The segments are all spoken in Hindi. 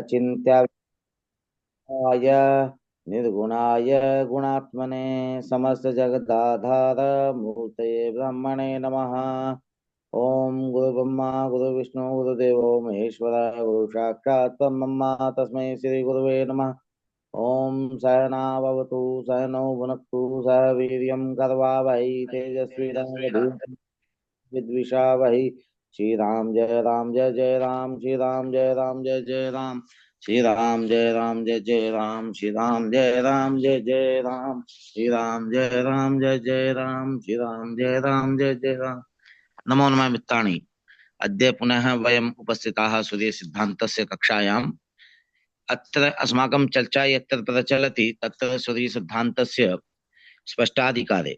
अचिन्त्याय निर्गुणाय गुणात्मने समस्त जगदाधार मूर्तये ब्रह्मणे नमः। ओम गुरु ब्रह्मा गुरु विष्णु गुरुदेवो महेश्वरा गुरु साक्षात् परब्रह्म तस्मै श्री गुरुवे नमः। ओम सहना भवतु सहनौ भुनक्तु सह वीर्यं करवावहै तेजस्विनावधीतमस्तु विद्विषावहै। श्री राम जय राम जय जय राम श्री राम जय राम जय जय राम श्री राम जय राम जय जय राम श्री राम जय राम जय जय राम श्री राम जय राम जय जय राम श्री राम जय राम जय जय राम। नमो नमः मित्राणि। अद्य पुनः वयम् उपस्थिताः सूर्यसिद्धान्तस्य कक्षायाम्। अत्र अस्माकं चर्चा यत्र प्रचलति तत्र सूर्यसिद्धान्तस्य स्पष्टाधिकारे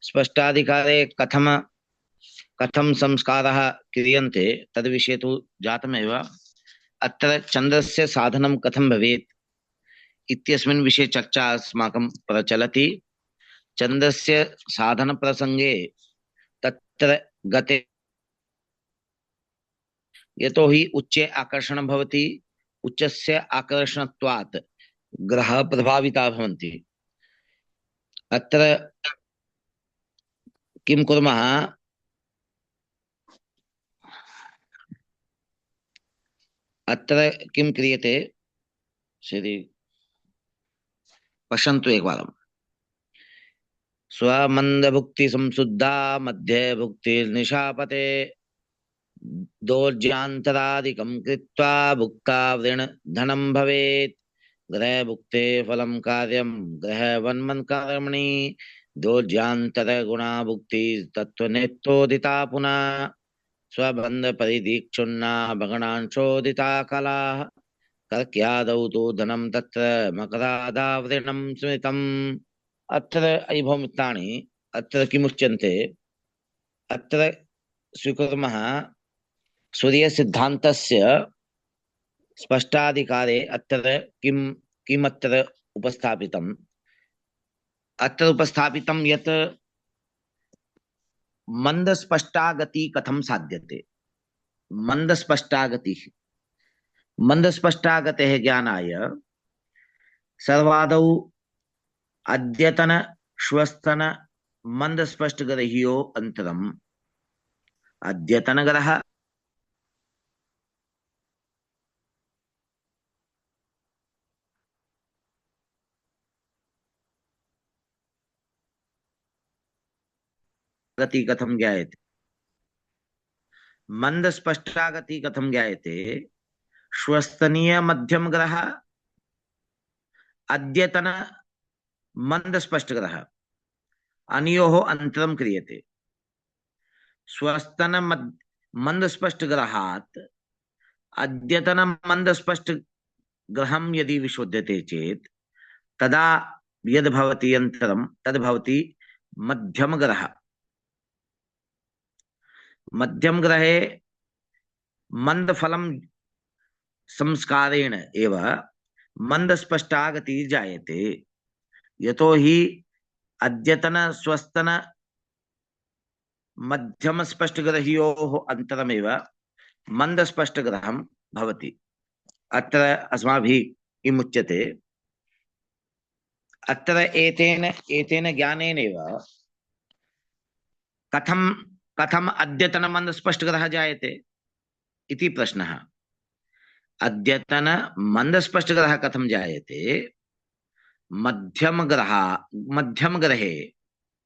स्पष्टाधिकारे कथम कथं संस्कारः क्रियन्ते तद्विषये तु जातमेव। अत्र चन्द्रस्य साधनं कथं भवेत् इत्यस्मिन् विषये चर्चा अस्माकं प्रचलति। चन्द्रस्य साधनप्रसङ्गे तत्र गते यतोहि उच्चे आकर्षणं भवति, उच्चस्य आकर्षणत्वात् ग्रहाः प्रभाविताः भवन्ति। अत्र किं कुर्मः, अत्र किं क्रियते श्री पश्यन्तु एकवारम्। स्वमन्दभुक्ति संशुद्धा मध्ये भुक्तिर्निशापते दोर्ज्यान्तरादिकं कृत्वा भुक्ता ऋण धनं भवेत्। ग्रह भुक्ते फलं कार्यं ग्रह वन्मन कर्मणि दोर्ज्यान्तर गुणा भुक्ति तत्वनेत्रोदिता पुनः स्वबंध परिदीक्षुन्ना भगणांशोदिता कला कर्क्यादौ तु धनं तत्र मकरादावृणं स्मृतम्। अत्र अयि भो मित्राणि, अत्र किमुच्यन्ते, अत्र स्वीकुर्मः सूर्यसिद्धान्तस्य स्पष्टाधिकारे अत्र किमत्र उपस्थापितम्। अत्र उपस्थापितं यत् मंदस्पष्टागति कथं साध्यते। मंदस्पष्टागतिः मंदस्पष्टागतेः ज्ञानाय सर्वादौ अद्यतन श्वस्तन मंदस्पष्टग्रहियो अन्तरम्। अद्यतनग्रह गति कथं ज्ञायते, मंदस्पष्टागति कथं ज्ञायते। श्वस्तनीय मध्यम ग्रह अद्यतन मंदस्पष्टग्रह अनयोः अन्तरं क्रियते। श्वस्तन मंदस्पष्टग्रहात् अद्यतन मंदस्पष्टग्रहं यदि विशोध्यते चेत् तदा यद् भवति अन्तरं तद् भवति मध्यमग्रह। मध्यमग्रहे मंदफलं संस्कारेण एव मंदस्पष्टागति जायते। यतोहि अद्यतन स्वस्तन मध्यम स्पष्टग्रहियोः अन्तरमेव मंदस्पष्टग्रहं भवति। अत्र अस्माभिः किमुच्यते, अत्र एतेन ज्ञानेनैव कथम अद्यतन मंदस्पष्टग्रहः जायते इति प्रश्नः। अद्यतन मंदस्पष्टग्रहः कथं जायते। मध्यमग्रहे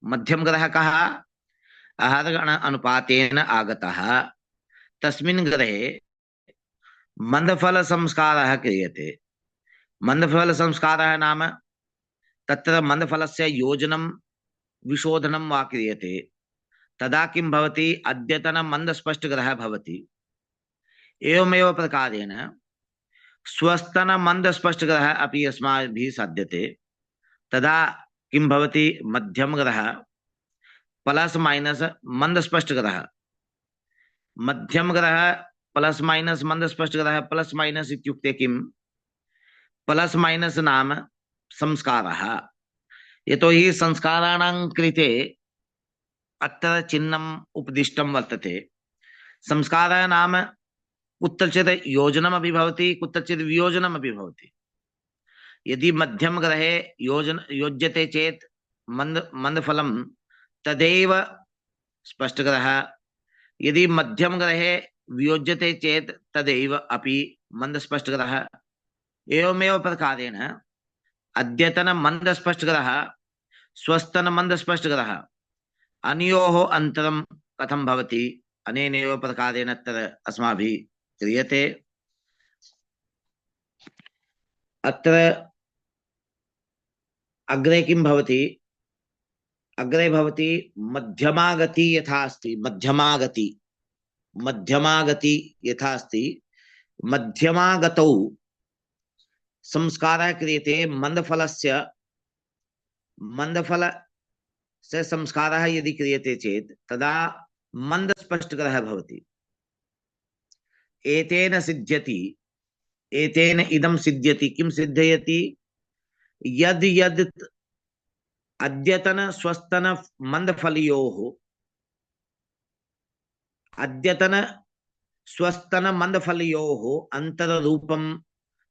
मध्यमग्रहः कः, आहारगण अनुपातेन आगतः। तस्मिन् ग्रहे मंदफल संस्कारः क्रियते। मंदफल संस्कारः नाम तत्र मंदफलस्य योजनं विशोधनं वा क्रियते। तदा किं भवति, अद्यतन मंदस्पष्टग्रहः भवति। एवमेव प्रकारेण स्वस्तन मंदस्पष्टग्रहः अपि अस्माभिः साध्यते। तदा किं भवति, मध्यमग्रहः प्लस माइनस मंदस्पष्टग्रहः। मध्यमग्रहः प्लस माइनस मंदस्पष्टग्रहः। प्लस माइनस इत्युक्ते किं, प्लस माइनस नाम संस्कारः। यतोहि संस्काराणां कृते अत्र चिह्नम् उपदिष्टं वर्तते। संस्कारः नाम कुत्रचित् योजनमपि भवति, कुत्रचित् वियोजनमपि भवति। यदि मध्यम ग्रहे योज्यते चेत मंदफलम तदेव स्पष्ट ग्रह, यदि मध्यम ग्रहे वियोज्यते चेत तदेव अपि मंद स्पष्ट ग्रह। एवमेव प्रकारेण अद्यतन मंद स्पष्ट ग्रह स्वस्तन मंद स्पष्ट ग्रह अनयोः अंतरं कथं भवति, अनेनैव प्रकारेण अत्र अस्माभिः क्रियते। अत्र अग्रे किं भवति, अग्रे भवति मध्यमागति यथा अस्ति, मध्यमागति यथा अस्ति, मध्यमागतौ संस्कारः क्रियते। मंदफल से संस्कारः यदि क्रियते चेत तदा मंद स्पष्टकरः भवति। एतेन सिद्ध्यति, एतेन इदं सिद्ध्यति। किं सिद्धयति? यद यद अद्यतन स्वस्तन मंदफलयोः, अद्यतन स्वस्तन मंदफलयोः अंतररूपं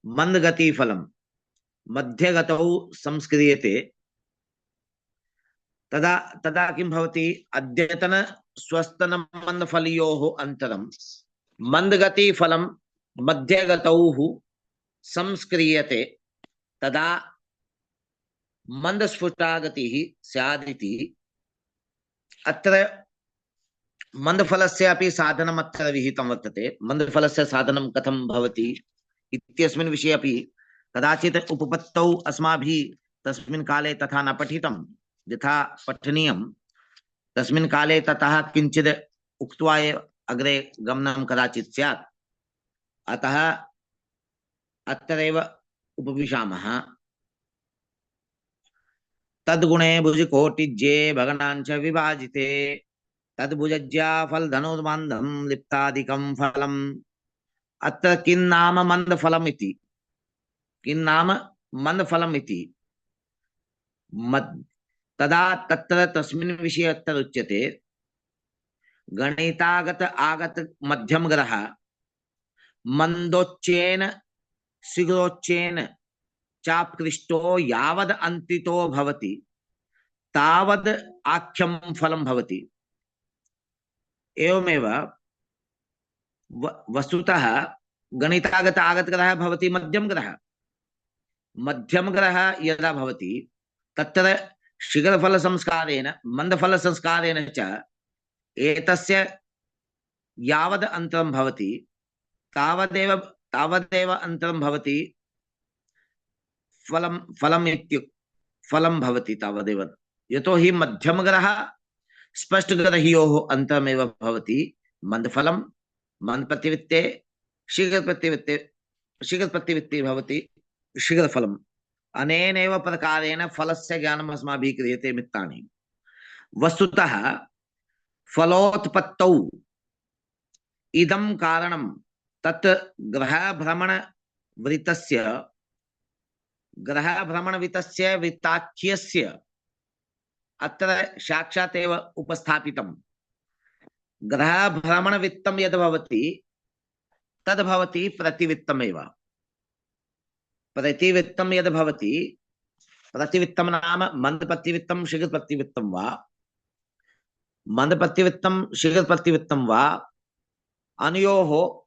मंदगतिफलं मध्यगतौ संस्क्रियते। तदा तदा किं भवति? अद्यतन स्वस्तन मंदफलयोः अंतरं मंदगतिफलं मध्यगतौ संस्क्रियते। तदा मंदस्फुटागतिः स्यादिति। अत्र मंदफलस्य अपि साधनम् अत्र विहितं वर्तते। मंदफलस्य साधनं कथं भवति इत्यस्मिन् विषये अपि कदाचित् उपपत्तौ अस्माभिः तस्मिन् काले तथा न पठितं, यथा पठनीयं तस्मिन् काले ततः किञ्चित् उक्त्वा अग्रे गमनं कदाचित् स्यात्। अतः अत्रैव उपविशामः। तद्गुणे भुजकोटिज्ये भगनांच विभाजिते तद्भुजज्या फलधनुर्बान्धं लिप्तादिकं फलम्। अत्र किन्नाम मंदफलम् इति, किन्नाम मंदफलम् इति तदा तत्र तस्मिन् विषये अत्र उच्यते गणितागत आगत मध्यम ग्रह मंदोच्चेन शीघ्रोच्चेन चापकृष्टो यावद अंतितो भवति तावद आख्यं फलं भवति। एवमेव वस्तुतः गणितागत आगत ग्रह भवति मध्यम ग्रह। मध्यम ग्रह यदा भवति तत्र शीघ्रफल संस्कारेण मंदफल संस्कारेण च एतस्य यावद अंतरं भवति तावदेव अंतरं भवति फलं भवति तावदेव। यतो हि मध्यमग्रह स्पष्टग्रहयोः अंतरमेव भवति मंदफलं। मंदप्रतिवित्ते शीघ्रप्रतिवित्ते भवति शीघ्रफलम्। अनेनैव प्रकारेण फलस्य ज्ञानम् अस्माभिः क्रियते मित्तानि। वस्तुतः फलोत्पत्तौ इदं कारणं तत् ग्रहभ्रमणवृत्तस्य वृत्ताख्यस्य अत्र साक्षात् एव उपस्थापितं। ग्रहभ्रमणवृत्तं यद् भवति तद् भवति प्रतिवृत्तमेव। प्रतिवृत्तं यद् भवति, प्रतिवृत्तं नाम मंदप्रतिवृत्तं शीघ्रप्रतिवृत्तं वा, मंदप्रतिवृत्तं शीघ्रप्रतिवृत्तं वा, अनयोः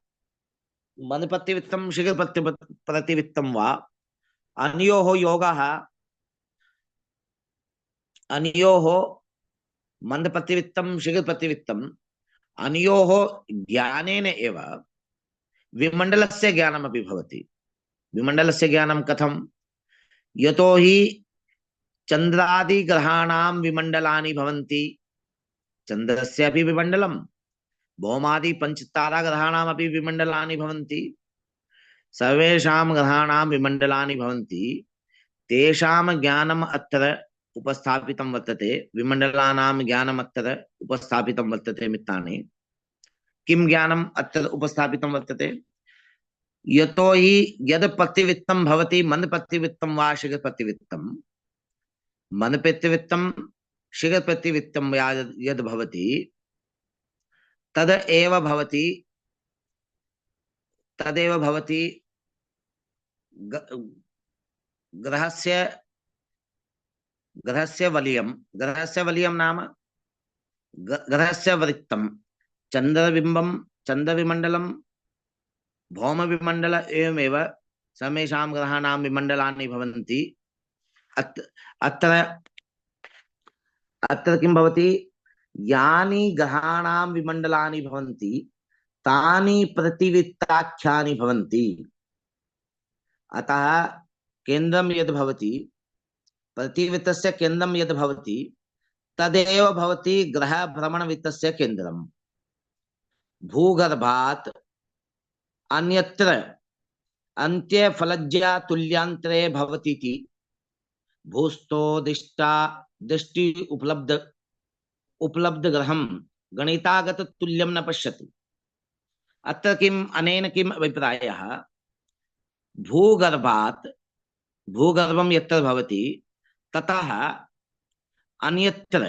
मंदप्रतिवृत्तं शीघ्रप्रतिवृत्तं वा, अनयोः योगः, अनयोः मंदप्रतिवृत्तं शीघ्रप्रतिवृत्तं अनयोः ज्ञानेन एव विमण्डलस्य ज्ञानमपि भवति। विमण्डलस्य ज्ञानं कथं? यतो हि चन्द्रादिग्रहाणां विमण्डलानि भवन्ति। चन्द्रस्य अपि विमण्डलं, भौमादि पंचताराग्रहाणामपि विमण्डलानि भवन्ति। सर्वेषां ग्रहाणां विमण्डलानि भवन्ति। तेषां ज्ञानम् अत्र उपस्थापितं वर्तते। विमण्डलानां ज्ञानम् अत्र उपस्थापितं वर्तते मित्राणि। किं ज्ञानम् अत्र उपस्थापितं वर्तते? यतो हि यद् प्रतिवृत्तं भवति मंदप्रतिवृत्तं वा शीघ्रप्रतिवृत्तं, मंदप्रतिवृत्तं शीघ्रप्रतिवृत्तं यद् भवति तद् एव भवति तदेव भवति ग्रहस्य ग्रहस्य वलयं नाम ग्रहस्य वृत्तं चंद्रबिंबं चंद्रविमंडलं भौमविमंडल एवमेव समेषां ग्रहाणां विमंडलानि भवन्ति। अत्र अत्र किं भवति, यानि ग्रहाणां विमंडलानि भवन्ति तानि प्रतिवित्ताख्यानि भवन्ति। अतः केन्द्रं यद् भवति, प्रतिवृत्तस्य केन्द्रं यद् भवति तदेव भवति ग्रह भ्रमणवृत्तस्य केन्द्रम्। भूगर्भात् अन्यत्र अन्त्यफलज्या तुल्यांतरे भवतीति भूस्थो दिष्टा दृष्टि उपलब्ध ग्रहं गणितागत तुल्यं न पश्यति। अत्र किम् अनेन किम् अभिप्रायः, भूगर्भात् भूगर्भं यत्र भवति ततः अन्यत्र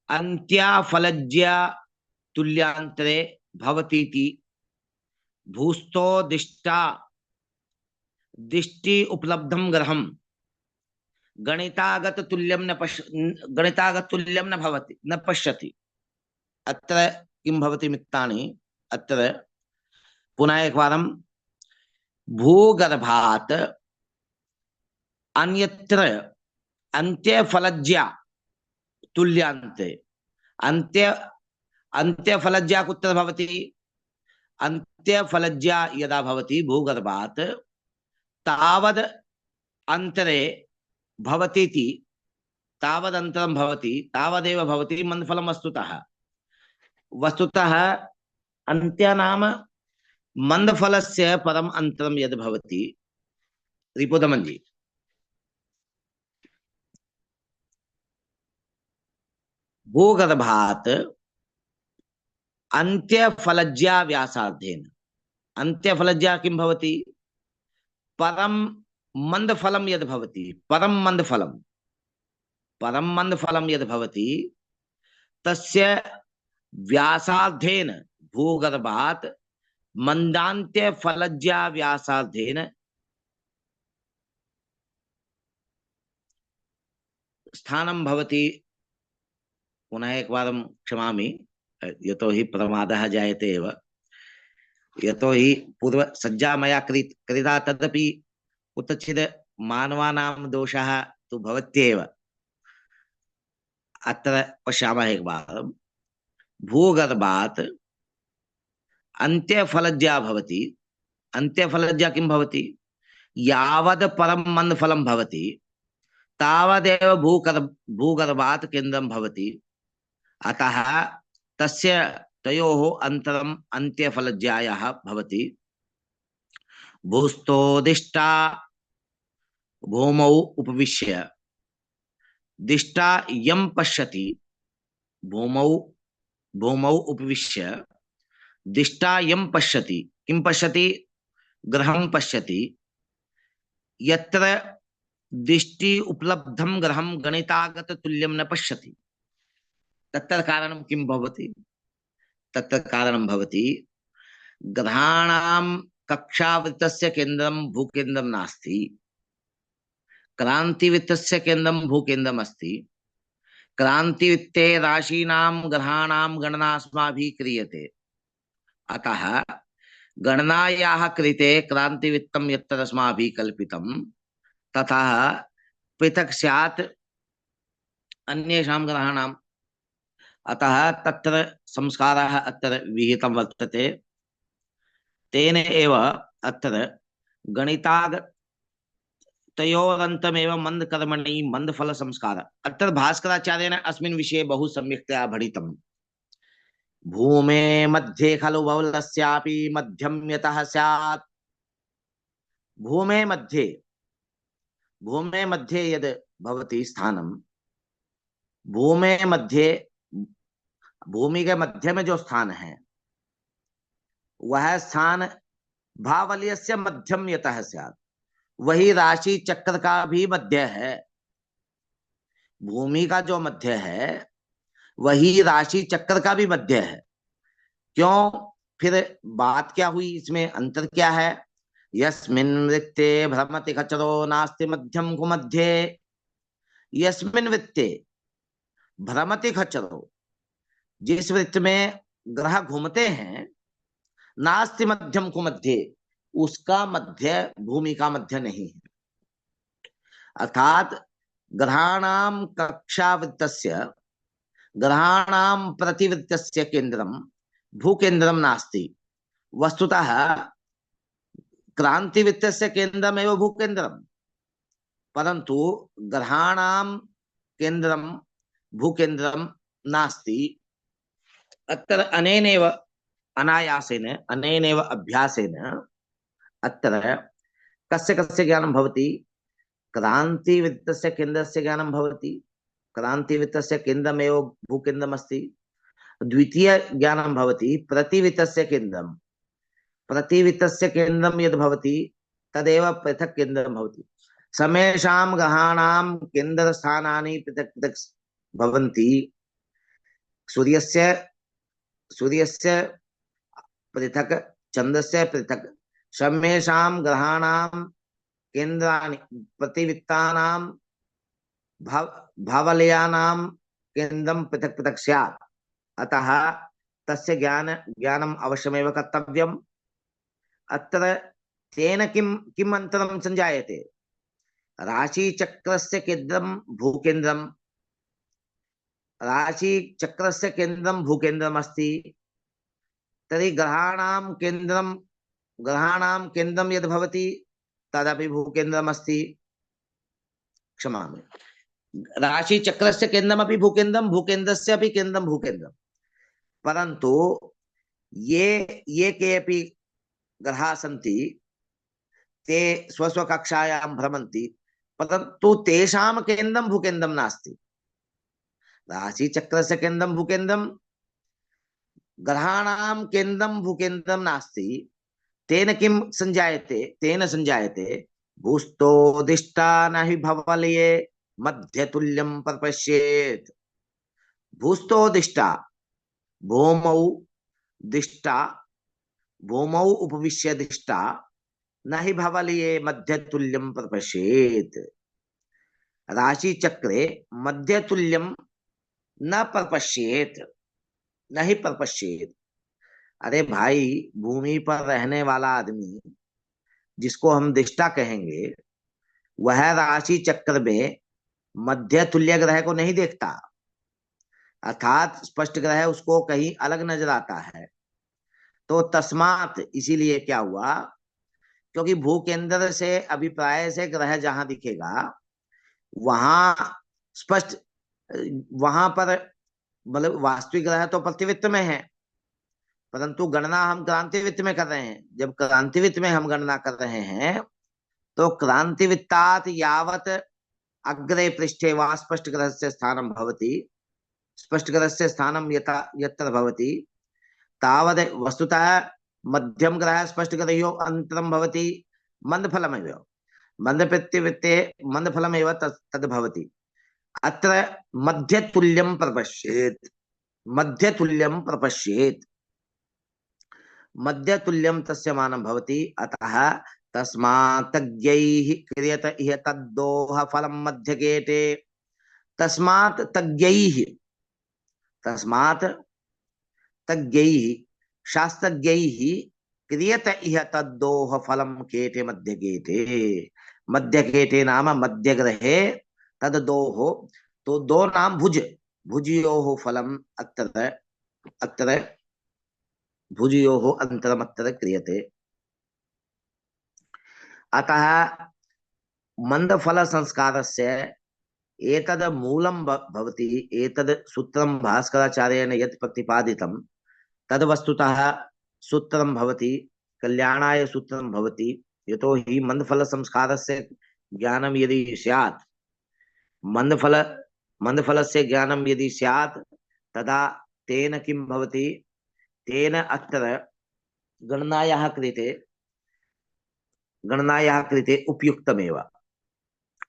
अन्त्याफलज्या तुल्यांतरे भवतीति भूस्थो दिष्टा दिष्टि उपलब्धं ग्रहं गणितागत तुल्यं न भवति न पश्यति। अत्र किं भवति मित्राणि, अत्र पुनः एकवारं भूगर्भात् अन्यत्र अन्त्यफलज्या तुल्यांते अन्त्यफलज्या कुत्र भवति, अन्त्यफलज्या यदा भवति भूगर्भात् तावद् अंतरे भवतीति तावदन्तरं भवति तावदेव भवति मन्दफलं वस्तुतः अन्त्य नाम मन्दफलस्य परम अंतरं यद् भवति। रिपुदमन जी, भूगर्भात् अन्त्यफलज्या व्यासार्धेन, अन्त्यफलज्या किं भवति, परम मंदफलम यद् भवति, परम मंदफलम यद् भवति तस्य व्यासार्धेन भूगर्भात् मंदान्त्यफलज्या व्यासार्धेन स्थानं भवति। पुनः एकवारं क्षमामि, यतोहि प्रमादः जायते एव, यतोहि पूर्व सज्जा मया कृता तदपि कुत्रचित् मानवानां दोषः तु भवत्येव। अत्र पश्यामः एकवारं, भूगर्भात् अन्त्यफलज्या भवति, अन्त्यफलज्या किं भवति, यावद् परं मन्दफलं भवति तावदेव भूगर्भात् केन्द्रं भवति। अतः तस्य तयोः अन्तरम् अन्त्यफलज्यायाः भवति। भूस्थोदिष्टा भूमौ उपविश्य दिष्टा यं पश्यति, भूमौ उपविश्य दिष्टा यं पश्यति, किं पश्यति, ग्रहं पश्यति। यत्र दिष्टि उपलब्धं ग्रहं गणितागत तुल्यं न पश्यति। तत्र कारणं किं भवति, तत्र कारणं भवति ग्रहाणां कक्षावृत्तस्य केन्द्रं भूकेन्द्रं नास्ति, क्रांतिवृत्तस्य केन्द्रं भूकेन्द्रम् अस्ति। क्रांतिवृत्ते राशीनां ग्रहाणां गणना अस्माभिः क्रियते। अतः गणनायाः कृते क्रांतिवृत्तं यत्र अस्माभिः कल्पितं ततः पृथक् स्यात् अन्येषां ग्रहाणाम्। अतः तत्र संस्कारः अत्र विहितं वर्तते। तेन एव अत्र गणिताग तयोरन्तमेव मन्दकर्मणि मन्दफल संस्कार। अत्र भास्कराचार्येण अस्मिन् विषये बहु सम्यक्तया भणितम्। भूमे मध्ये खलु बहुलस्यापि मध्यं यतः स्यात्। भूमे मध्ये यद् भवति स्थानं, भूमि के मध्य में जो स्थान है वह स्थान भावलयस्य मध्यम यतः स्यात्। वही राशि चक्र का भी मध्य है। भूमि का जो मध्य है वही राशि चक्र का भी मध्य है। क्यों? फिर बात क्या हुई, इसमें अंतर क्या है? यस्मिन् वृत्ते भ्रमति खचरो नास्ति मध्यम कुमध्ये। यस्मिन् वृत्ते भ्रमति खचरो, जिस वृत्त में ग्रह घूमते हैं, नास्ति मध्यम कुमध्ये, उसका मध्य भूमि का मध्य नहीं है। अर्थात ग्रहाणाम कक्षावृत्तस्य, ग्रहाणाम प्रतिवृत्तस्य केंद्रम भूकेंद्रम नास्ति। वस्तुतः क्रांतिवृत्तस्य केंद्रमेव भूकेंद्रम, परंतु ग्रहाणाम केंद्रम भूकेंद्रम नास्ति। अत्र अनेनैव अनायासेन अनेनैव अभ्यासेन अत्र कस्य कस्य ज्ञानं भवति? क्रांतिवृत्तस्य केन्द्रस्य ज्ञानं भवति। क्रांतिवृत्तस्य केन्द्रमेव भूकेन्द्रमस्ति। द्वितीय ज्ञानं भवति प्रतिवृत्तस्य केन्द्रं। प्रतिवृत्तस्य केन्द्रं यद् भवति तदेव पृथक् केन्द्रं भवति। समेषां ग्रहाणां केन्द्रस्थानानि पृथक् पृथक् भवन्ति। सूर्यस्य सूर्यस्य पृथक्, चन्द्रस्य पृथक्। समेषां ग्रहाणां केन्द्राणि प्रतिवृत्तानां भावलयानां केन्द्रं पृथक् पृथक् स्यात्। अतः तस्य ज्ञानम् अवश्यमेव कर्तव्यम्। अत्र तेन किम् अन्तरं सञ्जायते? राशिचक्रस्य केन्द्रं भूकेन्द्रं, राशिचक्रस्य केन्द्रं भूकेन्द्रम् अस्ति। तर्हि ग्रहाणां केन्द्रं यद् भवति तदपि भूकेन्द्रम् अस्ति। क्षमामि, राशिचक्रस्य केन्द्रमपि भूकेन्द्रं, भूकेन्द्रस्य अपि केन्द्रं भूकेन्द्रं। परन्तु ये केऽपि ग्रहाः सन्ति ते स्वस्वकक्षायां भ्रमन्ति, परन्तु तेषां केन्द्रं भूकेन्द्रं नास्ति। राशिचक्रस्य केन्द्रं भूकेन्द्रं, ग्रहाणां केन्द्रं भूकेन्द्रं नास्ति। तेन किं सञ्जायते? तेन सञ्जायते भूस्थोदिष्टा न हि भवलये मध्यतुल्यं प्रपश्येत्। भूस्थोदिष्टा, भूमौ दिष्टा, भूमौ उपविश्य दिष्टा, न हि भवलये मध्यतुल्यं प्रपश्येत्। राशिचक्रे मध्यतुल्यं न प्रपश्येत्, न ही प्रपश्येत्। अरे भाई, भूमि पर रहने वाला आदमी जिसको हम दिष्टा कहेंगे, वह राशि चक्र में मध्य तुल्य ग्रह को नहीं देखता, अर्थात स्पष्ट ग्रह उसको कहीं अलग नजर आता है। तो तस्मात, इसीलिए क्या हुआ? क्योंकि भूकेंद्र से अभिप्राय से ग्रह जहां दिखेगा वहां स्पष्ट, वहां पर मतलब वास्तविक ग्रह तो प्रतिवृत्त में है, परंतु गणना हम क्रांतिवृत्त में कर रहे हैं। जब क्रांतिवृत्त में हम गणना कर रहे हैं तो क्रांतिवृत्तात् यावत अग्रे पृष्ठे वा स्पष्ट ग्रहस्य स्थानं भवति, स्पष्ट ग्रहस्य स्थानं यथा यत्र भवति तावद् वस्तुतः मध्यम ग्रह स्पष्ट ग्रहयो अन्तरं भवति मन्दफलमेव। मन्दप्रतिवृत्ते मन्दफलमेव तद् भवति। अत्र मध्यतुल्यं प्रपश्येत्, मध्यतुल्यं प्रपश्येत्, मध्यतुल्यं तस्य मानं भवति। अतः तस्मात् तज्ञैः क्रियत इह तद्दोह फलं मध्यकेटे। तस्मात् तज्ञैः, तस्मात् तज्ञैः, शास्त्रज्ञैः क्रियत इह तद्दोह फलं केटे मध्यकेटे। मध्यकेटे नाम मध्यग्रहे तद्दोह, तो दो नाम भुज, भुजयोः फलम् अत्र अत्र भुजयोः अन्तरमत्र क्रियते। अतः मंदफल संस्कारस्य एतद् मूलं भवति। एतद् सूत्रं भास्कराचार्येण यत् प्रतिपादितं तद् वस्तुतः सूत्रं भवति, कल्याणाय सूत्रं भवति। यतोहि मंदफल संस्कारस्य ज्ञानं यदि स्यात्, मंदफलस्य ज्ञानं यदि स्यात्, तदा तेन किं भवति? तेन अत्र गणनायाः कृते उपयुक्तमेव।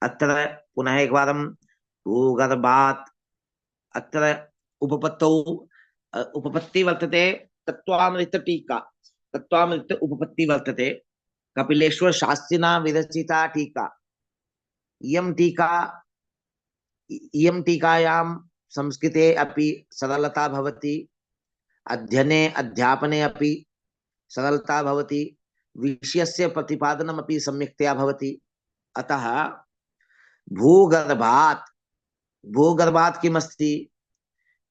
अत्र पुनः एकवारं भूगर्भात्, अत्र उपपत्तौ उपपत्ति वर्तते तत्त्वामृत टीका, तत्त्वामृत उपपत्ति वर्तते, कपिलेश्वर शास्त्रिना विरचिता टीका। इयं टीका, इयं टीकायां संस्कृते अपि सरलता भवति, अध्ययने अध्यापने अपि सरलता भवति, विषयस्य प्रतिपादनमपि सम्यक्तया भवति। अतः भूगर्भात्, भूगर्भात् किमस्ति,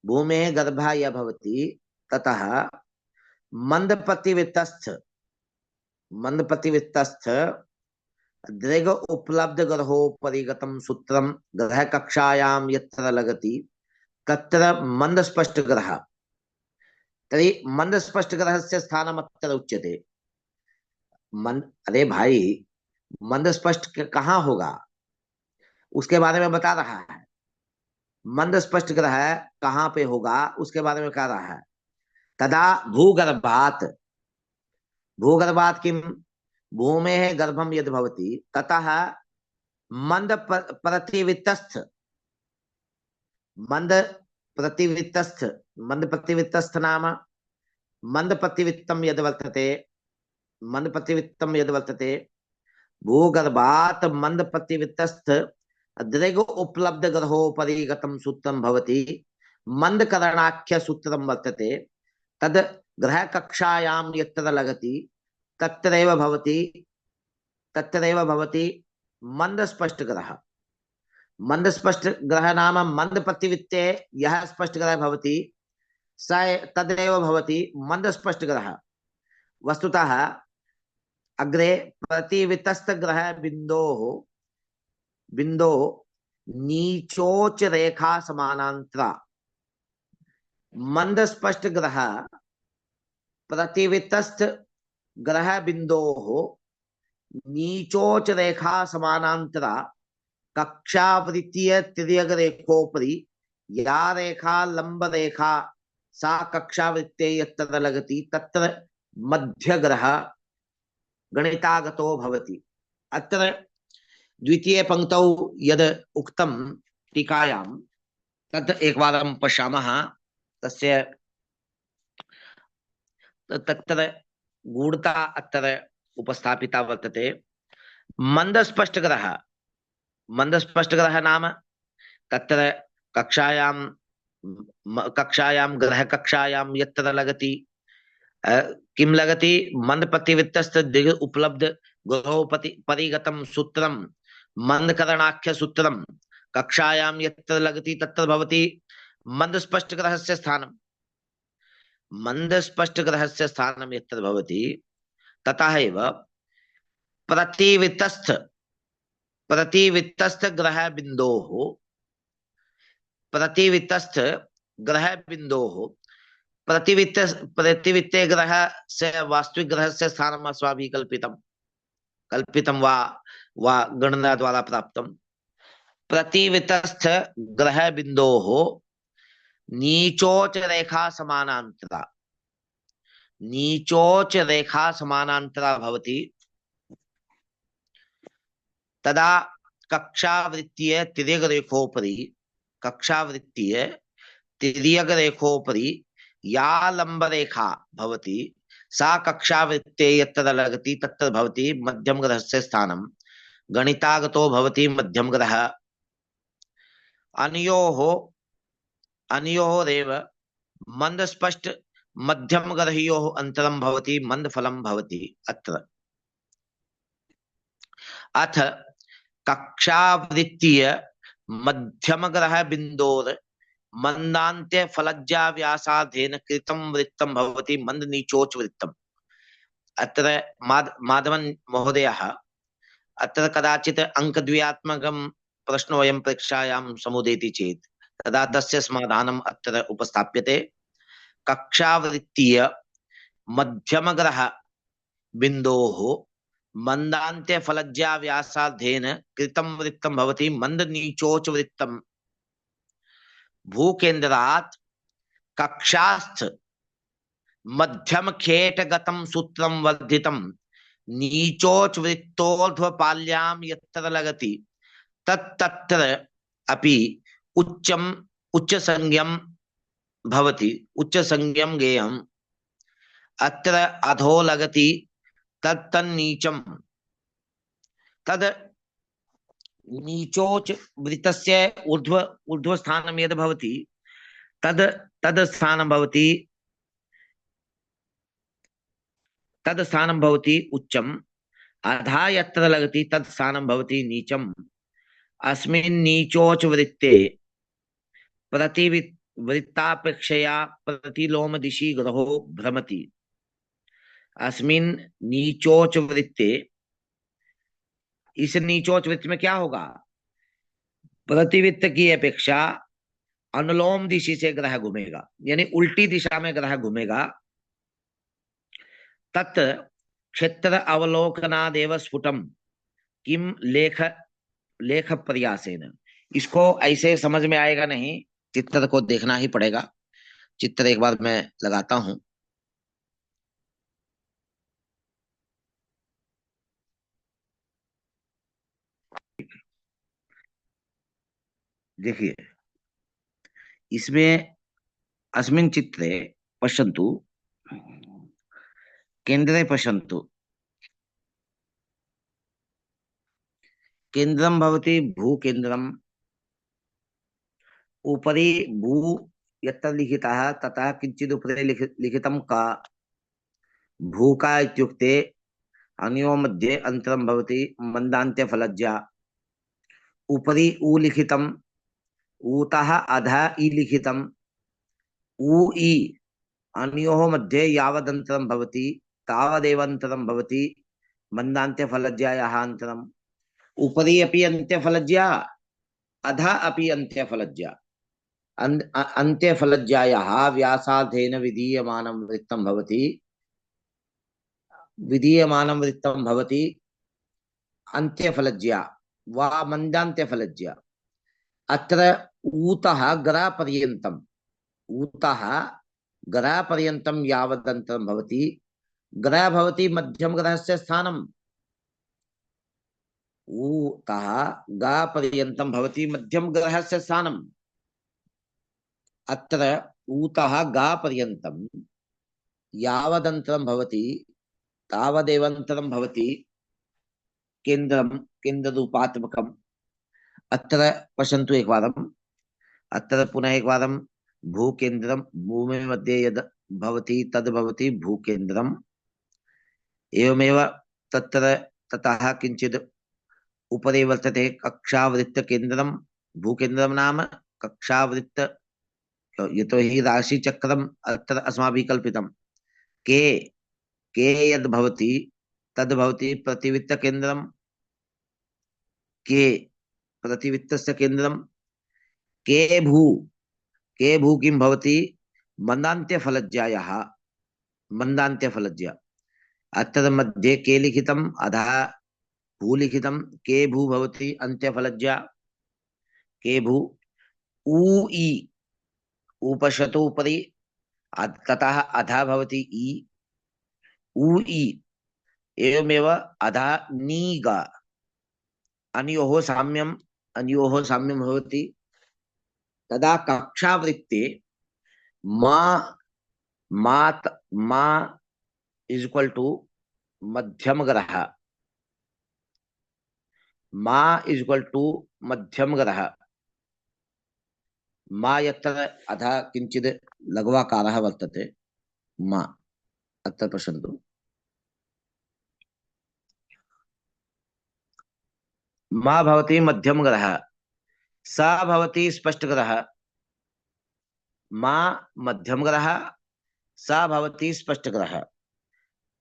भूमेः गर्भः यः भवति ततः मंदपतिवित्तस्थ, मंदपतिवित्तस्थ दृग उपलब्ध ग्रहोपरि गतं सूत्रं ग्रह कक्षायां यत्र लगति तत्र मंदस्पष्ट ग्रह। तर्हि मंदस्पष्ट ग्रहस्य स्थानम् अत्र उच्यते। अरे भाई, मंदस्पष्ट कहाँ होगा उसके बारे में बता रहा है। मंदस्पष्ट ग्रह कहाँ पे होगा उसके बारे में कह रहा है। तदा भूगर्भात्, भूगर्भात् किम, भूमेः गर्भं यद् भवति ततः मंद प्रतिवित्तस्थ, मंद प्रतिवित्तस्थ, मंद प्रतिवित्तस्थ नाम मंद प्रतिवित्तं यद् वर्तते, मंद प्रतिवित्तं यद् वर्तते, भूगर्भात् मंद प्रतिवित्तस्थ दृग उपलब्ध ग्रहोपरि गतं सूत्रं भवति, मंदकरणाख्य सूत्रं वर्तते। तद ग्रह कक्षायां यत्र लगति तत्रैव भवति, तत्रैव भवति मंद स्पष्ट ग्रह। मंद स्पष्ट ग्रह नाम मंद प्रतिवित्ते यह स्पष्ट ग्रह भवति स तदेव भवति मंद स्पष्ट ग्रह। वस्तुतः अग्रे प्रतिवितस्त ग्रह बिंदोः, बिंदो नीचोच रेखा समानांतरा, मंद स्पष्ट ग्रह प्रतिवितस्त ग्रह बिंदोः नीचोच रेखा समानांतरा कक्षावृत्तीय तिर्यक रेखोपरि या रेखा लंब रेखा सा कक्षावृत्ते यत्र लगति तत्र मध्य ग्रह गणितागतो भवति। अत्र द्वितीय पंक्तौ यद उक्तं टीकायां तत् एकवारं पश्यामः। तस्य तत्र गूढता अत्र उपस्थापिता वर्तते। मंदस्पष्ट ग्रह, मंदस्पष्ट ग्रह नाम तत्र कक्षायां, कक्षायां ग्रह कक्षायां यत्र लगति किं लगति, मंद प्रतिवित्तस्थ दिग उपलब्ध ग्रहोपति परिगतं सूत्रं मंदकरणाख्य सूत्रं कक्षायां यत्र लगति तत्र भवति मंदस्पष्ट ग्रहस्य स्थानं। मंदस्पष्ट ग्रहस्य स्थानं यत्र भवति ततः एव प्रतिवितस्थ, प्रतिवितस्थ ग्रह बिंदोः, प्रतिवितस्थ ग्रह बिंदोः, प्रतिवित्त प्रतिवित्ते ग्रह से वास्तविक ग्रह से स्थानम् अस्माभिः कल्पितं, कल्पितं वा गणना द्वारा प्राप्तं। प्रतिवितस्थ ग्रह बिंदोः नीचोच रेखा समानांतरा, नीचोच रेखा समानांतरा भवति। तदा कक्षावृत्तीय तिर्यक रेखोपरि, कक्षावृत्तीय तिर्यक रेखोपरि या लंब रेखा भवति सा कक्षावृत्ते यत्र लगति तत्र भवति मध्यम ग्रहस्य स्थानं, गणितागतो भवति मध्यम ग्रह। अनयोः, अनयोरेव मंद स्पष्ट मध्यम ग्रहयोः अंतरं भवति मंद फलं भवति। अत्र अथ कक्षावृत्तीय मध्यम ग्रह बिंदोर मंदान्त्य फलज्जा व्यासार्धेन कृतं वृत्तं भवति मंद नीचोच वृत्तम्। अत्र माधवन महोदयः अत्र कदाचित् अंकद्वयात्मकं प्रश्नो वयं परीक्षायां समुदेति चेत् तदा तस्य समाधानम् अत्र उपस्थाप्यते। कक्षावृत्तीय मध्यम ग्रह बिंदोः मंदान्त्य फलज्जा व्यासार्धेन कृतं वृत्तं भवति मंद नीचोच वृत्तम्। भूकेन्द्रात् कक्षास्थ मध्यम खेटगतं सूत्रं वर्धितं नीचोच वृत्तोर्ध्वपाल्यां यत्र लगति तत्र अपि उच्च संज्ञं भवति, उच्च संज्ञं गेयम्। अत्र अधो लगति तत्तन्नीचम तद नीचोच वृत्तस्य ऊर्ध्व ऊर्ध्वस्थानं यद् भवति तद तद स्थानं भवति तद स्थानं भवति उच्चम अधा यत्र लगति तत् स्थानं भवति नीचम अस्मिन् नीचोच वृत्ते प्रतिवृत्तापेक्षया प्रतिलोम दिशि ग्रहो भ्रमति अस्मिन् नीचोच वृत्ते इस नीचोच वृत्त में क्या होगा प्रतिवृत्त की अपेक्षा अनुलोम दिशि से ग्रह घूमेगा यानी उल्टी दिशा में ग्रह घूमेगा तत् क्षेत्र अवलोकनादेव स्फुटम किम लेख लेख प्रयासेन इसको ऐसे समझ में आएगा नहीं चित्र को देखना ही पड़ेगा चित्र एक बार मैं लगाता हूं देखिए इसमें अस्मिन् चित्रे पश्यन्तु केंद्रे पश्यन्तु केंद्रं भवति भूकेंद्रम् उपरि भू यत्र लिखितः ततः किञ्चित् उपरि लिखितं का भूका इत्युक्ते अनयोः मध्ये अन्तरं भवति मन्दान्त्यफलज्जा उपरि उ लिखितम् ऊतः अधः इ लिखितम् उ इ अनयोः मध्ये यावदन्तरं भवति तावदेव अन्तरं भवति मन्दान्त्यफलज्जायाः अन्तरम् उपरि अपि अन्त्यफलज्जा अधः अपि अन्त्यफलज्जा अन्त्यफलज्जायाः व्यासार्धेन विधीयमानं वृत्तं भवति अन्त्यफलज्या वा मन्दान्त्यफलज्या अत्र ऊतः गरापर्यन्तं यावदन्तरं भवति ग्रह भवति मध्यम ग्रहस्य स्थानम् ऊतः गापर्यन्तं भवति मध्यम ग्रहस्य स्थानम् अत्र ऊतः गापर्यन्तं यावदन्तरं भवति तावदेवन्तरं भवति केन्द्रं केन्द्ररूपात्मकम् अत्र पश्यन्तु एकवारम् अत्र पुनः एकवारं भूकेन्द्रं भूमि मध्ये यद् भवति तद् भवति भूकेन्द्रम् एवमेव तत्र ततः किञ्चित् उपरि वर्तते कक्षावृत्तकेन्द्रं भूकेन्द्रं नाम कक्षावृत्त यतोहि राशिचक्रम् अत्र अस्माभिः कल्पितं के के यद् भवति तद् भवति प्रतिवृत्तकेन्द्रं के प्रतिवृत्तस्य केन्द्रं के भू किं भवति मन्दान्त्यफलज्जा अत्र मध्ये के लिखितम् अधः भू लिखितं के भू भवति अन्त्यफलज्जा के भू ऊ इ उपशतु उपरि ततः अधः भवति इ ऊ इ एवमेव अधः नीग अनयोः साम्यं भवति तदा कक्षावृत्ते मा इज इक्वल टू मध्यम ग्रह मा इज इक्वल टू मध्यम ग्रह मा यत्र अधः किञ्चित् लघ्वाकारः वर्तते मा अत्र पश्यन्तु मा भवति मध्यम ग्रह स भवति स्पष्ट ग्रह मा मध्यम ग्रह स भवति स्पष्ट ग्रह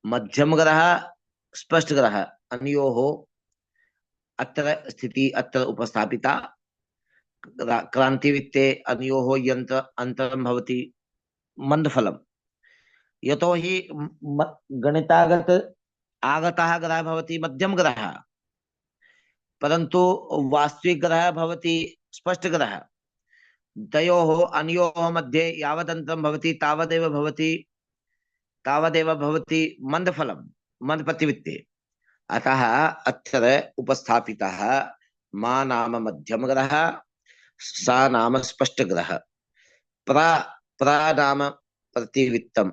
मध्यम ग्रह स्पष्ट ग्रह अनयोः अत्र स्थिति अत्र उपस्थापिता क्रांतिवृत्ते अनयोः यन्त्र अन्तरं भवति मंदफलम् यतोहि गणितागत आगतः ग्रह भवति मध्यम ग्रह परंतु वास्तविक ग्रह भवति स्पष्ट ग्रह तयोः अनयोः मध्ये यावदन्तरं भवति तावदेव भवति मंदफलम् मंदप्रतिवृत्ते अतः अत्र उपस्थापितः मा नाम मध्यम ग्रह सा नाम स्पष्ट ग्रह प्रा नाम प्रतिवृत्तम्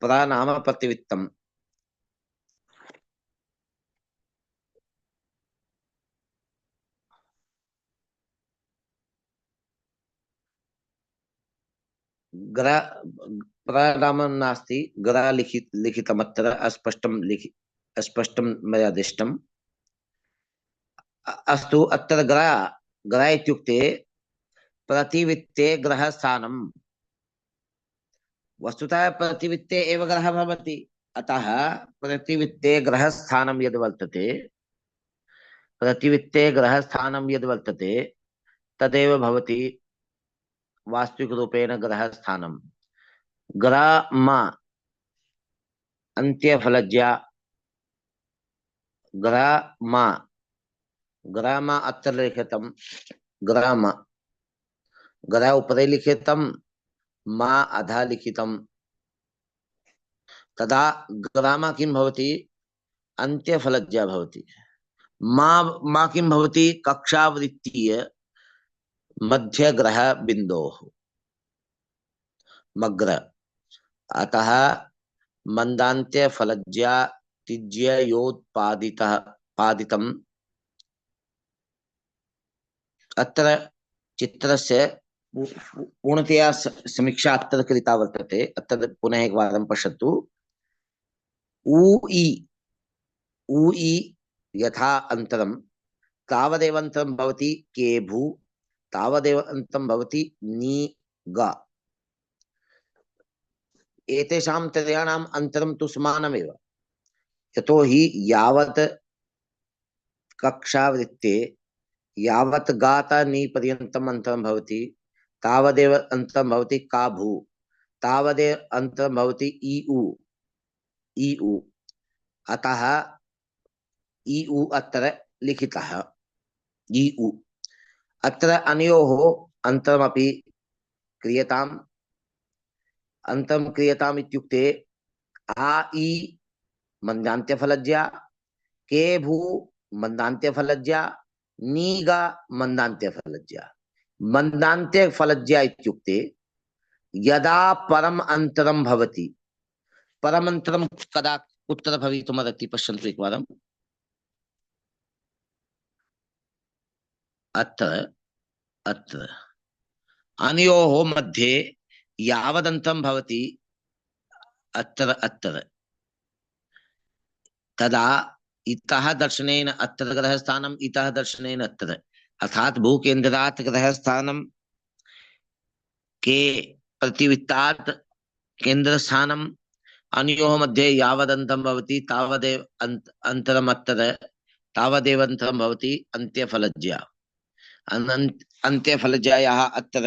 प्रा नाम प्रतिवित्तम। ग्रा प्रनामं नास्ति, ग्रा लिखितमत्र अस्पष्टं अस्पष्टं मया दृष्टम्। अस्तु, अत्र ग्रा ग्रा इत्युक्ते प्रतिवित्ते ग्रहस्थानम्। वस्तुतः प्रतिवित्ते एव ग्रहः भवति, अतः प्रतिवित्ते ग्रहस्थानं यद् वर्तते, प्रतिवित्ते ग्रहस्थानं यद् वर्तते तदेव भवति वास्तविकरूपेण ग्रहस्थानं। ग्राम अन्त्यफलज्या, ग्राम ग्राम अत्र लिखितं, ग्राम ग्रा उपरि लिखितं, मा अधः लिखितं। तदा ग्राम किं भवति? अन्त्यफलज्या भवति। मा मा किं भवति? कक्षावृत्तीय मध्यग्रह बिन्दोः, मग्र। अतः मंदान्त्य फलज्या तिज्य योत्पादितः पादितम्। अत्र चित्रस्य पूर्णतया समीक्षा अत्र कृता वर्तते। अत्र पुनः एकवारं पश्यतु। ऊ इ ऊ इ यथा अन्तरं तावदेव अन्तरं भवति के भू, तावदेव अन्तरं भवति नी ग। एतेषां त्रयाणाम् अन्तरं तु समानमेव। यतोहि यावत् कक्षावृत्ते यावत् गाता नी पर्यन्तम् अन्तरं भवति तावदेव अन्तरं भवति का भू, तावदेव अन्तरं भवति इ उ इ उ। अतः इ उ अत्र लिखितः, इ उ। अत्र अनयोः अन्तरमपि क्रियताम्। अन्तरं क्रियताम् इत्युक्ते आ इ मन्दान्त्यफलज्या, के भू मन्दान्त्यफलज्या, नीगा मन्दान्त्यफलज्या। मन्दान्त्यफलज्या इत्युक्ते यदा परम अन्तरं भवति, परम अन्तरं कदा कुत्र भवितुमर्हति? पश्यन्तु एकवारम्। अत्र अत्र अनयोः मध्ये यावदन्तं भवति अत्र अत्र, तदा इतः दर्शनेन अत्र ग्रहस्थानम्, इतः दर्शनेन अत्र, अर्थात् भूकेन्द्रात् ग्रहस्थानं, के प्रतिवित्तात् केन्द्रस्थानम्, अनयोः मध्ये यावदन्तं भवति तावदेव अन्तरम् अत्र, तावदेव अन्तरं भवति अन्त्यफलज्या। अन्त्यफलज्यायाः अत्र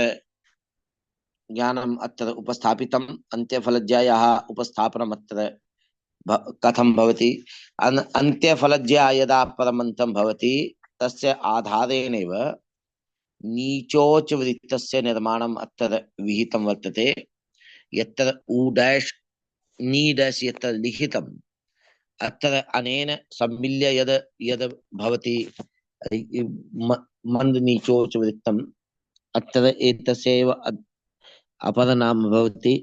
ज्ञानम् अत्र उपस्थापितम्। अन्त्यफलज्यायाः उपस्थापनम् अत्र कथं भवति? अन्त्यफलज्या यदा परमन्तं भवति तस्य आधारेणेव नीचोच वृत्तस्य निर्माणम् अत्र विहितं वर्तते। यत्र उ डैश नी डैश यत्र लिखितम्, अत्र अनेन सम्मिल्य यद यद भवति मंद नीचोच वृत्तम्, अत्र एतस्यैव अपर नाम भवति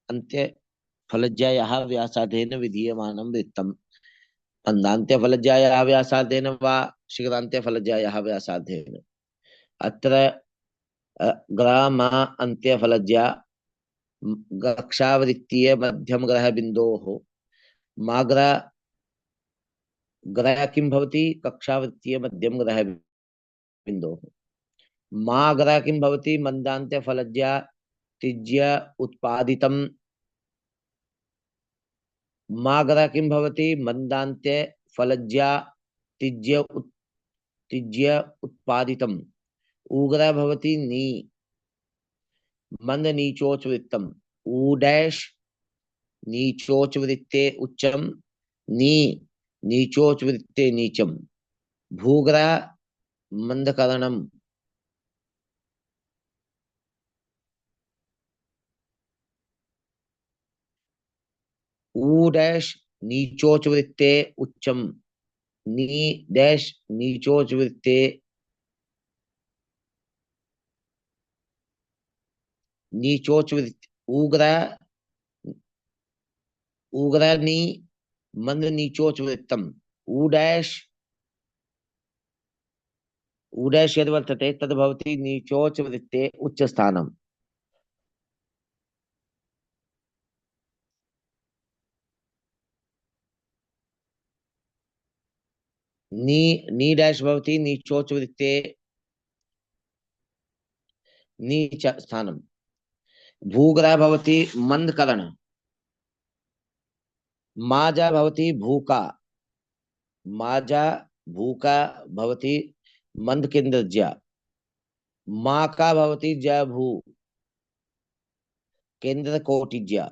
अन्त्यफलज्यायाः व्यासार्धेन विधीयमानं वृत्तम्। अन्दान्त्यफलज्यायाः व्यासार्धेन वा शीघ्रान्त्यफलज्यायाः व्यासार्धेन। अत्र ग्राम अन्त्यफलज्या कक्षावृत्तीय मध्यम ग्रह बिन्दोः, माग्रा ग्रह किं भवति? कक्षावृत्तीय मध्यम ग्रह बिन्दोः। माग्रा किं भवति? मन्दान्त्यफलज्या तिज्य उत्पादितम्। माग्रा किं भवति? मन्दान्त्यफलज्या तिज्य उत्पादितम्। उग्रा भवति नी मंद नीचोच वृत्तम्। ऊ डैश नीचोच वृत्ते उच्चम, नी नीचोच वृत्ते नीचम। भूग्रा मंदकरणम, ऊ डैश नीचोच वृत्ते उच्चम, नी डैश नीचोच वृत्ते नीचोच वृत्ते। उग्रा उग्रनी मंद नीचोच वृत्तम उडैश उडैश यद् वर्तते तद् भवति नीचोच वृत्ते उच्च स्थानम। नी नी डैश भवति नीचोच वृत्ते नीच स्थानम। भूग्रह भवति मंदकरण। माजा भवति भूका। माजा भूका भवति मंदकेन्द्रज्या। माका भवति जभू केन्द्रकोटिज्या।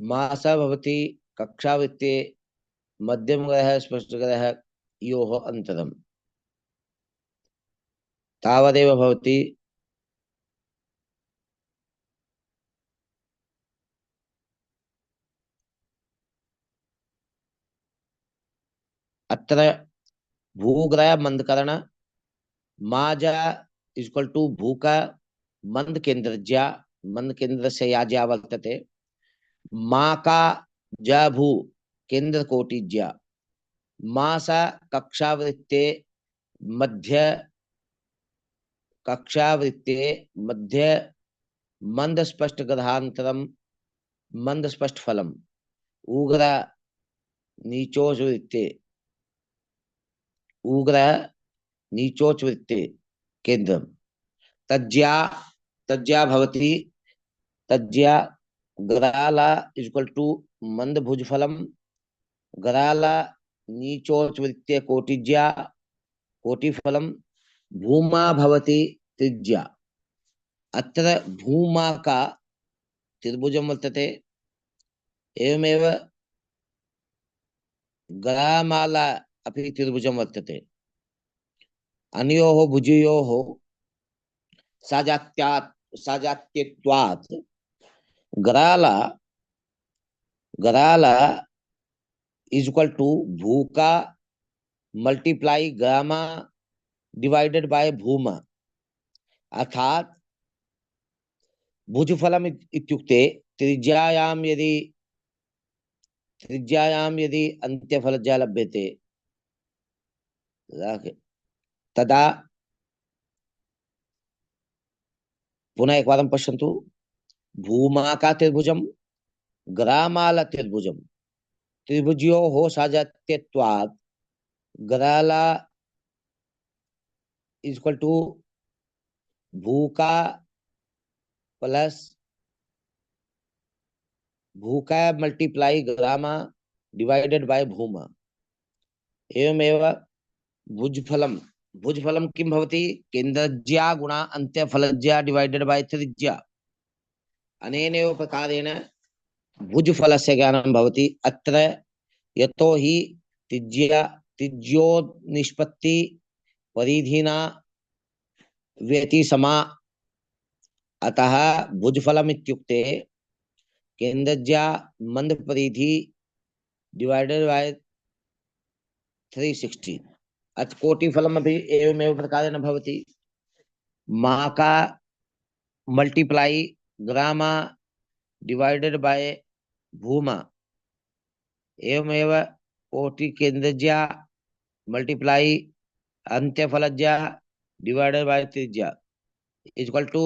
मासा भवति कक्षावृत्ते मध्यम ग्रह स्पष्ट ग्रह योः अंतरम। तावदेव भवति। अत्र भूग्रह मंदकरण माजा इक्वल टू भूका मंद केन्द्रज्या मंद केन्द्र से याज्या वर्तते। माका जभू केन्द्र कोटिज्या। मासा कक्षावृत्ते मध्य कक्षावृत्ते मध्य मंद स्पष्ट ग्रहांतरम मंद स्पष्ट फलम। उग्र नीचोच वृत्ते उग्र नीचोच वृत्ते केन्द्रम। तज्ज्या तज्ज्या भवति तज्ज्या ग्राला इक्वल टू मंद भुजफलम। ग्राला नीचोच वृत्ते कोटिज्या कोटिफलम। भूमा भवति त्रिज्या। अत्र भूमा का त्रिभुजं वर्तते। एवमेव ग्रामाला अपि त्रिभुजं वर्तते। अनयोः भुजयोः साजात्यत्वात् ग्राला ग्राला इज इक्वल टू भूका मल्टीप्लाई गामा डिवाइडेड बाय भूमा। अर्थात भुजफलम इत्युक्ते त्रिज्यायां यदि अन्त्यफलज्या लभ्यते तदा पुनः एकवारं पश्यन्तु। भूमाका त्रिभुजं ग्रामाला त्रिभुजं त्रिभुजयोः साजात्यत्वात् ग्राला इज इक्वल टू भूका प्लस भूका मल्टीप्लाई ग्रामा डिवाइडेड बाय भूमा। एवमेव भुजफलम भुजफलम किं भवति केन्द्रज्या गुणा अन्त्यफलज्या डिवाइडेड बाय त्रिज्या। अनेनैव प्रकारेण भुजफलस्य ज्ञानं भवति। अत्र यतो हि तिज्यो निष्पत्ति परिधिना व्यतिसमा। अतः भुजफलम इत्युक्ते केन्द्रज्या मंद परिधि डिवाइडेड बाय 360। अथ कोटिफलम अभी एवमेव प्रकारेण भवति। माका मल्टीप्लाई ग्रामा डिवाइडेड बाय भूमा। एवमेव कोटि केन्द्रज्या मल्टीप्लाई अंत्यफलज्या डिवाइडेड बाय त्रिज्या इक्वल टू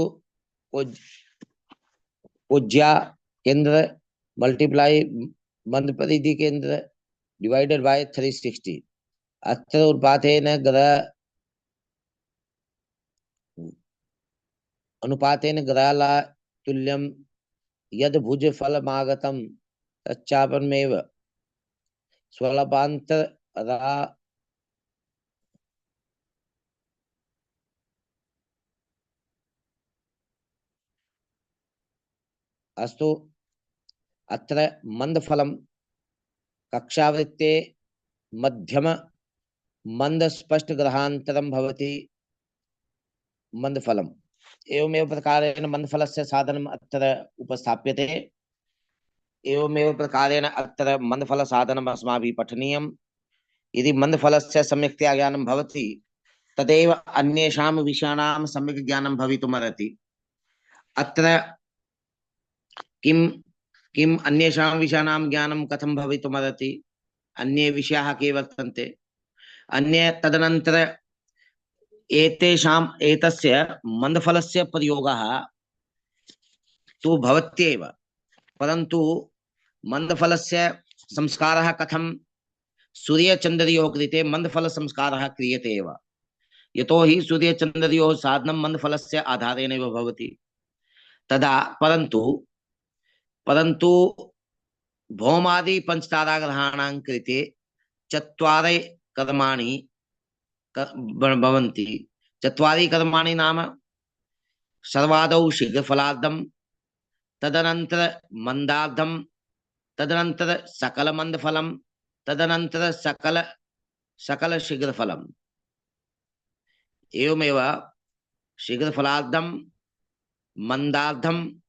पूज्या केंद्र मल्टीप्लाई मंद परिधि केंद्र डिवाइडेड बाय 360। अत्र अनुपातेन ग्रहाला तुल्यं यद भुज फलमागतम तच्चापनमेव स्वल्पान्तरा अस्तु। अत्र मंदफलम कक्षावृत्ते मध्यम मंद स्पष्ट ग्रहांतरम भवति मंदफलम। एवमेव प्रकारेण मंदफलस्य साधनम् अत्र उपस्थाप्यते। एवमेव प्रकारेण अत्र मंदफल साधनम् अस्माभिः पठनीयम्। यदि मंदफलस्य सम्यक्तया ज्ञानं भवति तदेव अन्येषां विषयाणां सम्यक् ज्ञानं भवितुमर्हति। अत्र किं किम अन्येषां विषयाणां ज्ञानं कथं भवितुमर्हति, अन्ये विषयाः के वर्तन्ते, अन्ये तदनन्तर एतेषाम् एतस्य मन्दफलस्य प्रयोगः तु भवत्येव, परन्तु मन्दफलस्य संस्कारः कथं, सूर्यचन्द्रयोः कृते मन्दफलसंस्कारः क्रियते एव, यतो हि सूर्यचन्द्रयोः साधनं मन्दफलस्य आधारेणैव भवति। तदा परन्तु परन्तु भौमादि पंचताराग्रहाणां कृते चत्वारि कर्माणि भवन्ति। चत्वारि कर्माणि नाम सर्वादौ शीघ्रफलार्थं, तदनन्तर मंदार्थं, तदनन्तर सकलमन्दफलं, तदनन्तर सकल शीघ्रफलम्। एवमेव शीघ्रफलार्थं, मंदार्थं,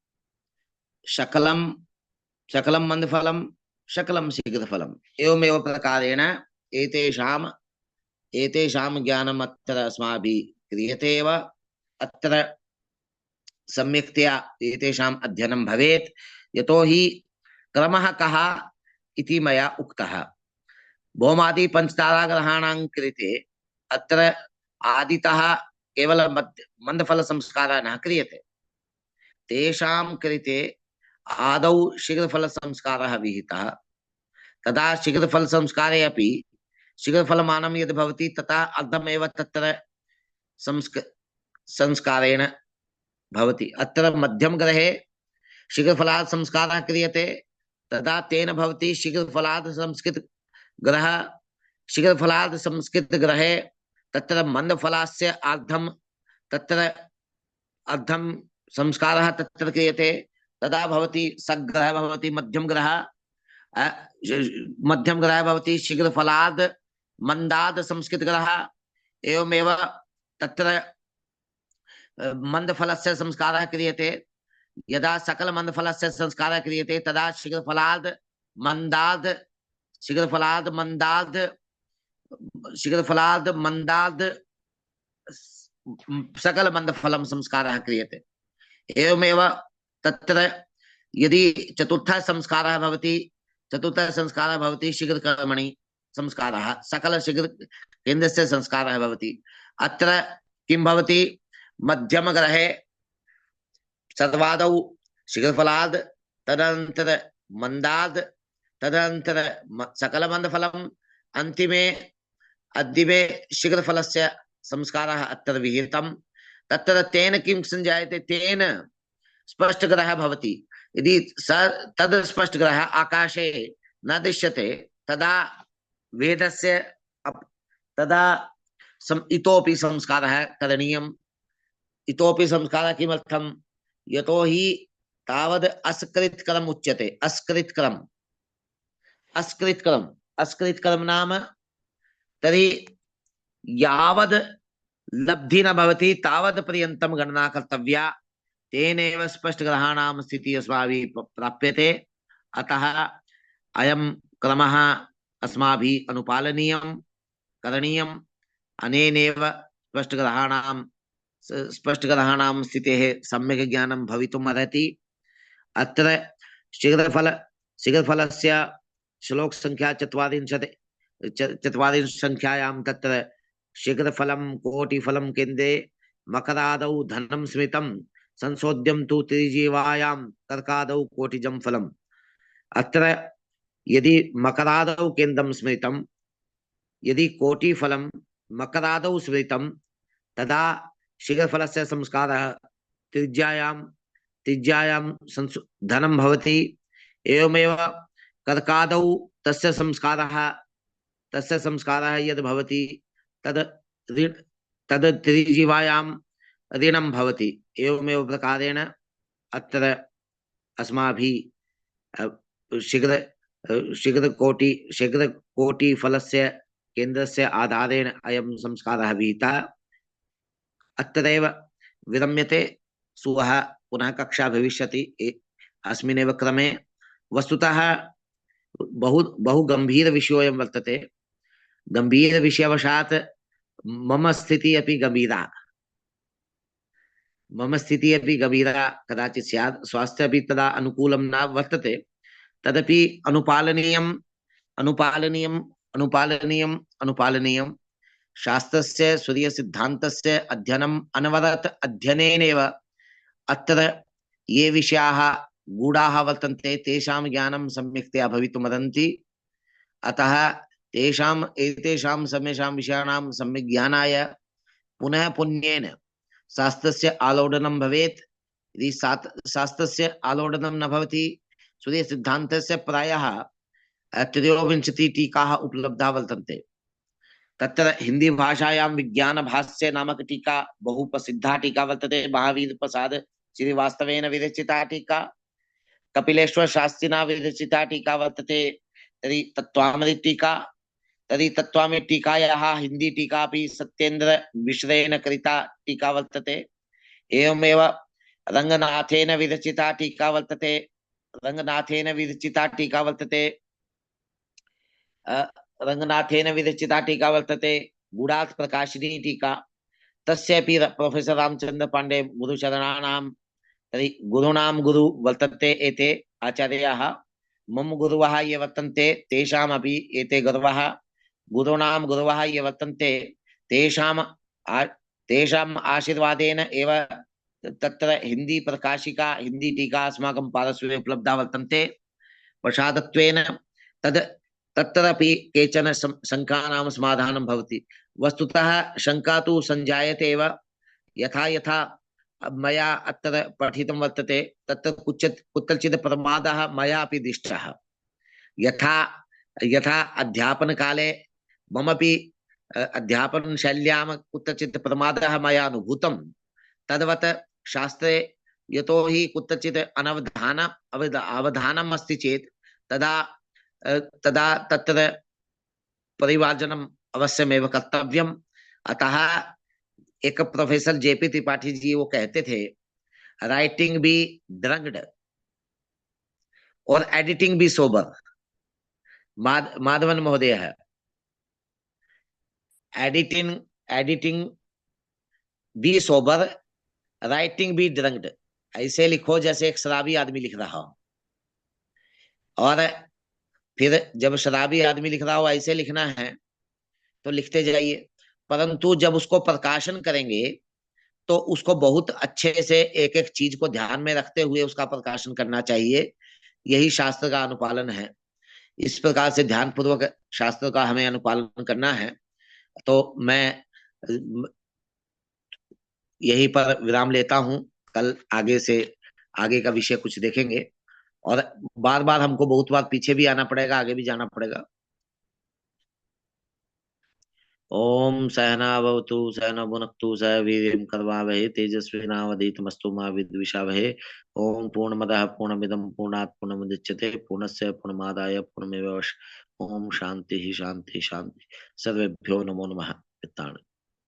सकलं सकलं मन्दफलं, सकलं शीघ्रफलम्, एवमेव प्रकारेण एतेषाम् एतेषां ज्ञानम् अत्र अस्माभिः क्रियते एव। अत्र सम्यक्तया एतेषाम् अध्ययनं भवेत्, यतो हि क्रमः कः इति मया उक्तः। भौमादि पंचताराग्रहाणां कृते अत्र आदितः केवल मन्दफलसंस्कारः न क्रियते, तेषां कृते आदौ शीघ्रफलसंस्कारः विहितः। तदा शीघ्रफलसंस्कारे अपि शीघ्रफलमानं यद् भवति तथा अर्धमेव तत्र संस्कारेण भवति। अत्र मध्यम ग्रहे शीघ्रफलात् संस्कारः क्रियते, तदा तेन भवति शीघ्रफलात् संस्कृत ग्रह, शीघ्रफलात् संस्कृत ग्रहे तत्र मन्दफलस्य अर्धं तत्र अर्धं संस्कारः तत्र क्रियते, तदा भवति सग्रह भवति मध्यम ग्रह, मध्यम ग्रह भवति शीघ्रफलात् मंदात् संस्कृत ग्रह। एवमेव तत्र मंदफलस्य संस्कारः क्रियते, यदा सकल मंदफलस्य संस्कारः क्रियते तदा शीघ्रफलात् मंदात् शीघ्रफलात् मंदात् शीघ्रफलात् मंदात् सकल मंदफलं संस्कारः क्रियते। एवमेव तत्र यदि चतुर्थः संस्कारः भवति, चतुर्थः संस्कारः भवति शीघ्रकर्मणि संस्कारः, सकल शीघ्र केन्द्रस्य संस्कारः भवति। अत्र किं भवति, मध्यम ग्रहे सर्वादौ शीघ्रफलात्, तदनन्तर मंदात्, तदनन्तर सकल मंदफलम्, अन्तिमे अद्दिमे शीघ्रफलस्य संस्कारः अत्र विहितम्। तत्र तेन किं संजायते, तेन स्पष्ट ग्रह भवति। यदि तद स्पष्ट ग्रह आकाशे न दृश्यते तदा वेदस्य तदा इतोपि संस्कारः करणीयम्। इतोपि संस्कारः किमर्थम्, यतो हि तावद् अस्कृतकरम् उच्यते। अस्कृतकरम् अस्कृतकरम् अस्कृतकरम् नाम तर्हि यावद् लब्धि न भवति तावद् पर्यन्तं गणना कर्तव्या, तेनैव स्पष्टग्रहाणां स्थितिः अस्माभिः प्राप्यते। अतः अयं क्रमः अस्माभिः अनुपालनीयं करणीयम्। अनेनैव स्पष्टग्रहाणां स्थितेः सम्यक् ज्ञानं भवितुम् अर्हति। अत्र शीघ्रफलस्य श्लोक संख्या 44 संख्यायां तत्र शीघ्रफलं कोटिफलं केन्द्रे मकरादौ धनं स्मितं संशोध्यं तु त्रिजीवायां कर्कादौ कोटिजं फलम्। अत्र यदि मकरादौ केन्द्रं स्मृतं, यदि कोटिफलं मकरादौ स्मृतं, तदा शीघ्रफलस्य संस्कारः त्रिज्यायां धनं भवति। एवमेव कर्कादौ तस्य संस्कारः यद् भवति तद् त्रिजीवायां ऋणं भवति। एवमेव प्रकारेण अत्र अस्माभिः शीघ्रकोटिफलस्य केन्द्रस्य आधारेण अयं संस्कारः विहितः। अत्रैव विरम्यते। श्वः पुनः कक्षा भविष्यति अस्मिन्नेव क्रमे। वस्तुतः बहु गंभीर विषयोऽयं वर्तते। गंभीर विषयवशात् मम स्थितिः अपि गंभीरा कदाचित् स्यात्। स्वास्थ्य अपि तदा अनुकूलं न वर्तते, तदपि अनुपालनीयम् अनुपालनीयम् अनुपालनीयम् अनुपालनीयम्। शास्त्रस्य सूर्य सिद्धान्तस्य अध्ययनम् अनवरत अध्ययनेनैव अत्र ये विषयाः गूढाः वर्तन्ते तेषां ज्ञानं सम्यक्तया भवितुमर्हन्ति। अतः तेषाम् एतेषां सर्वेषां विषयाणां सम्यक् ज्ञानाय पुनः पुण्येन शास्त्रस्य आलोडनं भवेत्। यदि शास्त्रस्य आलोडनं न भवति सूर्यसिद्धान्तस्य प्रायः त्रयोविंशतिः टीकाः उपलब्धाः वर्तन्ते। तत्र हिंदी भाषायां विज्ञान भाष्य नामक टीका बहु प्रसिद्धा टीका वर्तते। महावीर प्रसाद श्रीवास्तवेन विरचिता टीका, कपिलेश्वर शास्त्रिना विरचिता टीका वर्तते। तर्हि तत्त्वामृत टीका, तर्हि तत्त्वामृत टीकायाः हिंदी टीका अपि सत्येन्द्र मिश्रेण कृता टीका वर्तते। एवमेव रंगनाथेन विरचिता टीका वर्तते। रंगनाथेन विरचिता टीका वर्तते रंगनाथेन विरचिता टीका वर्तते गूढ़ार्थ प्रकाशिनी टीका। तस्यापि प्रोफेसर रामचंद्र पांडे गुरुचरणानां तर्हि गुरूणां गुरु वर्तन्ते एते आचार्याः। मम गुरुवः ये वर्तन्ते तेषामपि एते गुरवः। गुरूणां गुरवः ये वर्तन्ते तेषाम् आशीर्वादेन एव तत्र हिंदी प्रकाशिका हिंदी टीका अस्माकं पार्श्वे उपलब्धा वर्तन्ते प्रसादत्वेन। तद् तत्रापि केचन शंकानां समाधानं भवति। वस्तुतः शंका तु संजायते एव। यथा यथा मया अत्र पठितं वर्तते तत्र कुत्रचित् प्रमादः मया अपि दृष्टः। यथा यथा अध्यापन काले ममपि अध्यापन शैल्यां कुत्रचित् प्रमादः मया अनुभूतं, तद्वत् शास्त्रे यतोहि कुत्रचित् अवधानम् अस्ति चेत् तदा तदा तत्र परिवार्जनम् अवश्यमेव कर्तव्यम्। अतः एक प्रोफेसर जेपी त्रिपाठी जी वो कहते थे, राइटिंग बी ड्रंक्ड और एडिटिंग बी सोबर। माधवन महोदय है, editing editing be sober, writing be drunked. ऐसे लिखो जैसे एक शराबी आदमी लिख रहा हो, और फिर जब शराबी आदमी लिख रहा हो ऐसे लिखना है तो लिखते जाइए, परंतु जब उसको प्रकाशन करेंगे तो उसको बहुत अच्छे से एक एक चीज को ध्यान में रखते हुए उसका प्रकाशन करना चाहिए। यही शास्त्र का अनुपालन है। इस प्रकार से ध्यानपूर्वक शास्त्र का हमें अनुपालन करना है। तो मैं यहीं पर विराम लेता हूं। कल आगे से आगे का विषय कुछ देखेंगे, और बार बार हमको बहुत बार पीछे भी आना पड़ेगा, आगे भी जाना पड़ेगा। ओम सहना भवतु सहना भुनक्तु सह वीर्यं करवावहै तेजस्विनावधीतमस्तु मा विद्विषावहै। ओम पूर्णमदः पूर्णमिदं पूर्णात् पूर्णमुदच्यते पूर्णस्य पूर्णमादाय पूर्णमेवावशिष्यते। ओम शांति शांति शांति। सर्वेभ्यो नमो नमः।